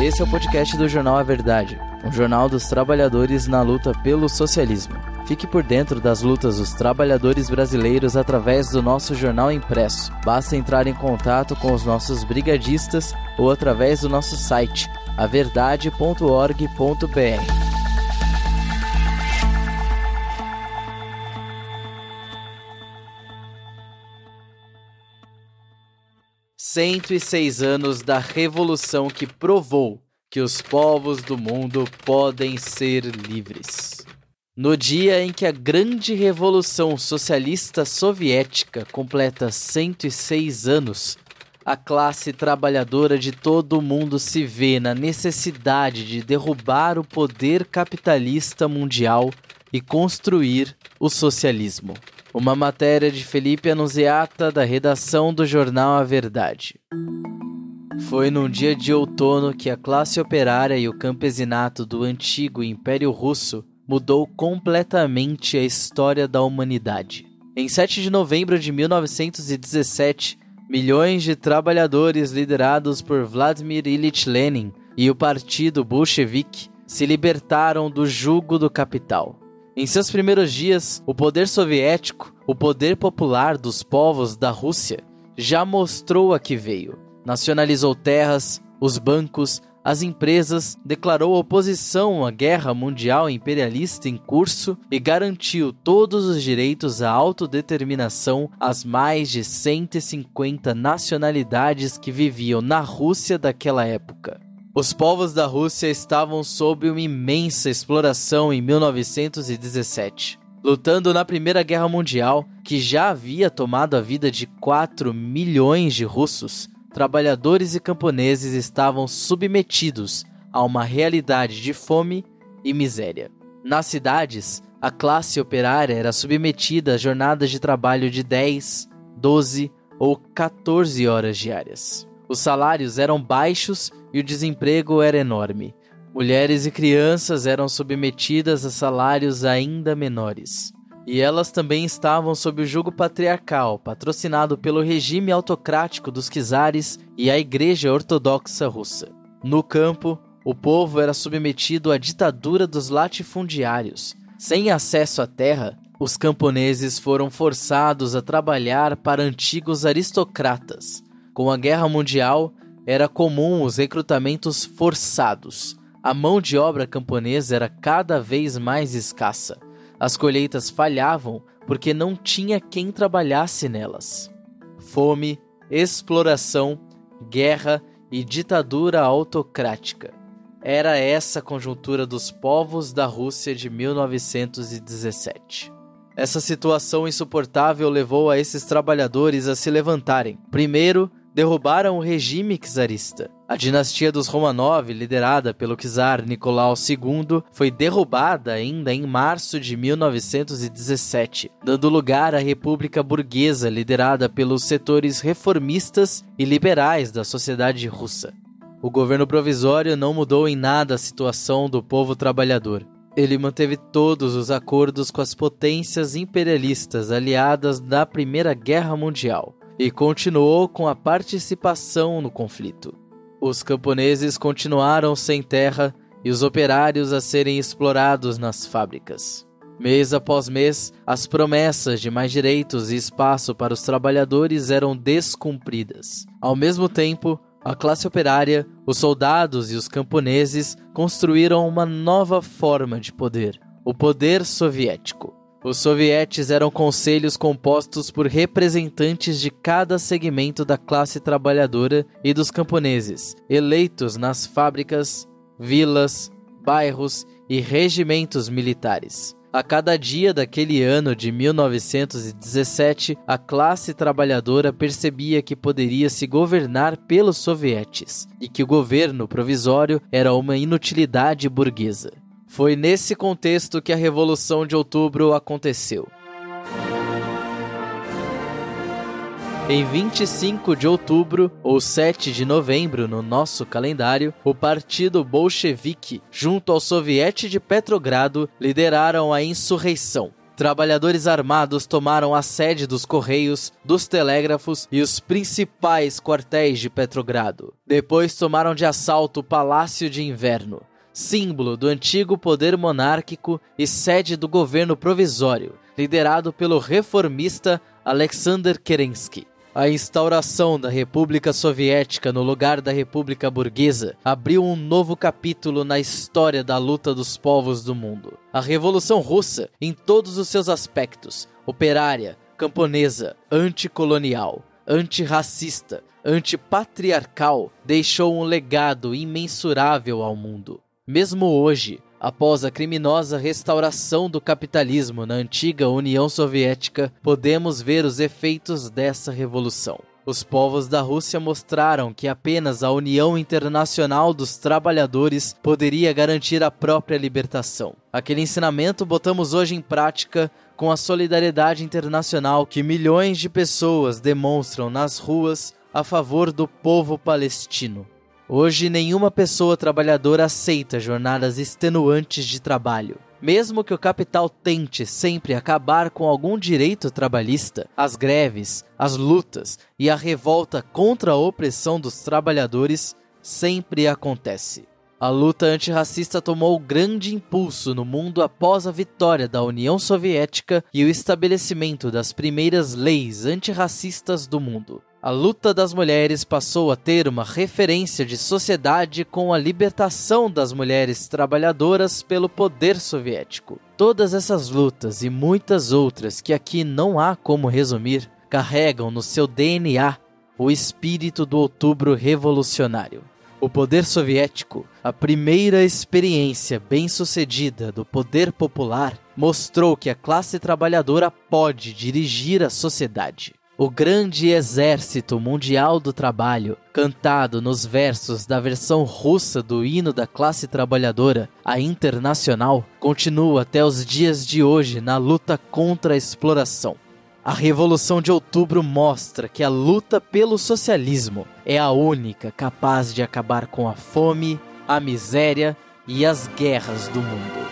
Esse é o podcast do Jornal A Verdade, um jornal dos trabalhadores na luta pelo socialismo. Fique por dentro das lutas dos trabalhadores brasileiros através do nosso jornal impresso. Basta entrar em contato com os nossos brigadistas ou através do nosso site, averdade.org.br. 106 anos da revolução que provou que os povos do mundo podem ser livres. No dia em que a grande revolução socialista soviética completa 106 anos, a classe trabalhadora de todo o mundo se vê na necessidade de derrubar o poder capitalista mundial e construir o socialismo. Uma matéria de Felipe Annunziata, da redação do jornal A Verdade. Foi num dia de outono que a classe operária e o campesinato do antigo Império Russo mudou completamente a história da humanidade. Em 7 de novembro de 1917, milhões de trabalhadores liderados por Vladimir Ilyich Lenin e o partido bolchevique se libertaram do jugo do capital. Em seus primeiros dias, o poder soviético, o poder popular dos povos da Rússia, já mostrou a que veio. Nacionalizou terras, os bancos, as empresas, declarou oposição à guerra mundial imperialista em curso e garantiu todos os direitos à autodeterminação às mais de 150 nacionalidades que viviam na Rússia daquela época. Os povos da Rússia estavam sob uma imensa exploração em 1917. Lutando na Primeira Guerra Mundial, que já havia tomado a vida de 4 milhões de russos, trabalhadores e camponeses estavam submetidos a uma realidade de fome e miséria. Nas cidades, a classe operária era submetida a jornadas de trabalho de 10, 12 ou 14 horas diárias. Os salários eram baixos e o desemprego era enorme. Mulheres e crianças eram submetidas a salários ainda menores. E elas também estavam sob o jugo patriarcal, patrocinado pelo regime autocrático dos czares e a Igreja Ortodoxa Russa. No campo, o povo era submetido à ditadura dos latifundiários. Sem acesso à terra, os camponeses foram forçados a trabalhar para antigos aristocratas. Com a Guerra Mundial, era comum os recrutamentos forçados. A mão de obra camponesa era cada vez mais escassa. As colheitas falhavam porque não tinha quem trabalhasse nelas. Fome, exploração, guerra e ditadura autocrática. Era essa a conjuntura dos povos da Rússia de 1917. Essa situação insuportável levou a esses trabalhadores a se levantarem. Primeiro, derrubaram o regime czarista. A dinastia dos Romanov, liderada pelo czar Nicolau II, foi derrubada ainda em março de 1917, dando lugar à República Burguesa, liderada pelos setores reformistas e liberais da sociedade russa. O governo provisório não mudou em nada a situação do povo trabalhador. Ele manteve todos os acordos com as potências imperialistas aliadas na Primeira Guerra Mundial e continuou com a participação no conflito. Os camponeses continuaram sem terra e os operários a serem explorados nas fábricas. Mês após mês, as promessas de mais direitos e espaço para os trabalhadores eram descumpridas. Ao mesmo tempo, a classe operária, os soldados e os camponeses construíram uma nova forma de poder, o poder soviético. Os sovietes eram conselhos compostos por representantes de cada segmento da classe trabalhadora e dos camponeses, eleitos nas fábricas, vilas, bairros e regimentos militares. A cada dia daquele ano de 1917, a classe trabalhadora percebia que poderia se governar pelos sovietes e que o governo provisório era uma inutilidade burguesa. Foi nesse contexto que a Revolução de Outubro aconteceu. Em 25 de outubro, ou 7 de novembro no nosso calendário, o partido bolchevique, junto ao soviete de Petrogrado, lideraram a insurreição. Trabalhadores armados tomaram a sede dos Correios, dos Telégrafos e os principais quartéis de Petrogrado. Depois tomaram de assalto o Palácio de Inverno, símbolo do antigo poder monárquico e sede do governo provisório, liderado pelo reformista Alexander Kerensky. A instauração da República Soviética no lugar da República Burguesa abriu um novo capítulo na história da luta dos povos do mundo. A Revolução Russa, em todos os seus aspectos, operária, camponesa, anticolonial, antirracista, antipatriarcal, deixou um legado imensurável ao mundo. Mesmo hoje, após a criminosa restauração do capitalismo na antiga União Soviética, podemos ver os efeitos dessa revolução. Os povos da Rússia mostraram que apenas a União Internacional dos Trabalhadores poderia garantir a própria libertação. Aquele ensinamento botamos hoje em prática com a solidariedade internacional que milhões de pessoas demonstram nas ruas a favor do povo palestino. Hoje, nenhuma pessoa trabalhadora aceita jornadas extenuantes de trabalho. Mesmo que o capital tente sempre acabar com algum direito trabalhista, as greves, as lutas e a revolta contra a opressão dos trabalhadores sempre acontece. A luta antirracista tomou grande impulso no mundo após a vitória da União Soviética e o estabelecimento das primeiras leis antirracistas do mundo. A luta das mulheres passou a ter uma referência de sociedade com a libertação das mulheres trabalhadoras pelo poder soviético. Todas essas lutas e muitas outras que aqui não há como resumir, carregam no seu DNA o espírito do Outubro Revolucionário. O poder soviético, a primeira experiência bem-sucedida do poder popular, mostrou que a classe trabalhadora pode dirigir a sociedade. O grande exército mundial do trabalho, cantado nos versos da versão russa do hino da classe trabalhadora, a Internacional, continua até os dias de hoje na luta contra a exploração. A Revolução de Outubro mostra que a luta pelo socialismo é a única capaz de acabar com a fome, a miséria e as guerras do mundo.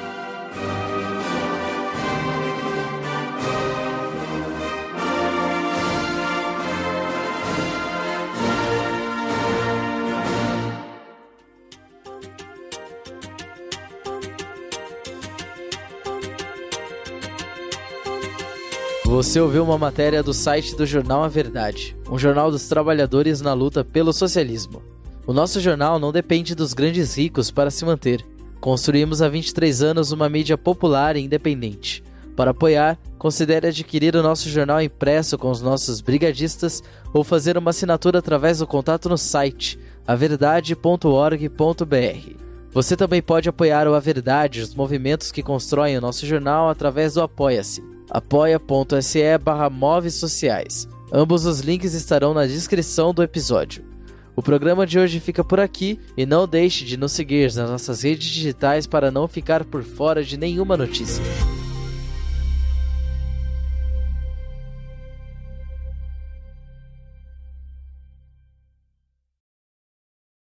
Você ouviu uma matéria do site do jornal A Verdade, um jornal dos trabalhadores na luta pelo socialismo. O nosso jornal não depende dos grandes ricos para se manter. Construímos há 23 anos uma mídia popular e independente. Para apoiar, considere adquirir o nosso jornal impresso com os nossos brigadistas ou fazer uma assinatura através do contato no site averdade.org.br. Você também pode apoiar o A Verdade, os movimentos que constroem o nosso jornal através do Apoia-se. apoia.se/movesociais. Ambos os links estarão na descrição do episódio. O programa de hoje fica por aqui e não deixe de nos seguir nas nossas redes digitais para não ficar por fora de nenhuma notícia.